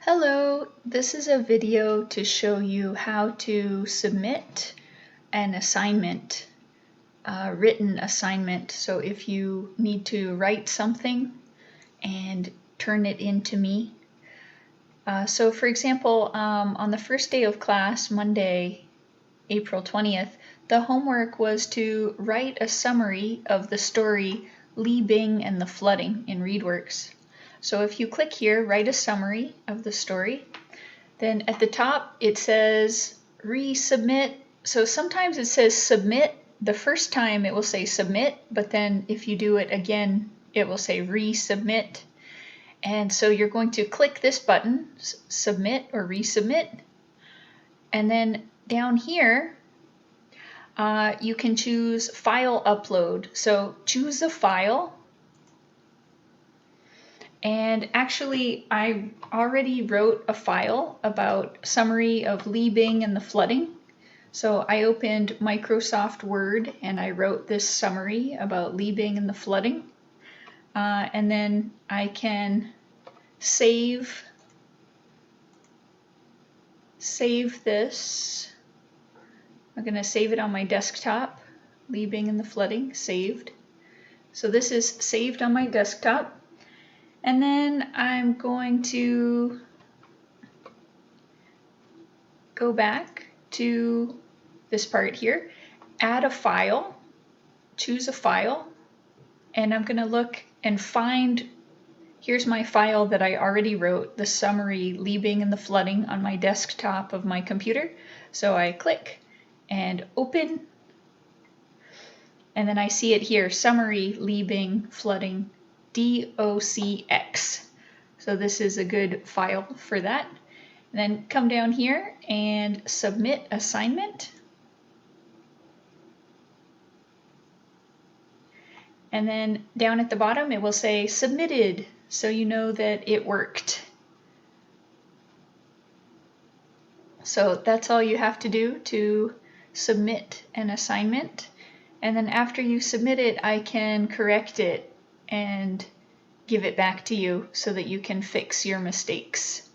Hello, this is a video to show you how to submit an assignment, a written assignment. So if you need to write something and turn it in to me. So for example, on the first day of class, Monday, April 20th, the homework was to write a summary of the story Li Bing and the Flooding in ReadWorks. So if you click here, write a summary of the story, then at the top it says resubmit. So sometimes it says submit. The first time it will say submit, but then if you do it again, it will say resubmit. And so you're going to click this button, submit or resubmit. And then down here, you can choose file upload. So choose a file. And actually, I already wrote a file about summary of Li Bing and the flooding. So I opened Microsoft Word and I wrote this summary about Li Bing and the flooding. And then I can save this. I'm going to save it on my desktop. Li Bing and the flooding, saved. So this is saved on my desktop. And then I'm going to go back to this part here, add a file, choose a file, and I'm going to look and find, here's my file that I already wrote, the summary Li Bing and the flooding on my desktop of my computer. So I click and open, and then I see it here, summary Li Bing flooding docx. So this is a good file for that. And then come down here and submit assignment. And then down at the bottom it will say submitted, so you know that it worked. So that's all you have to do to submit an assignment. And then after you submit it, I can correct it and give it back to you so that you can fix your mistakes.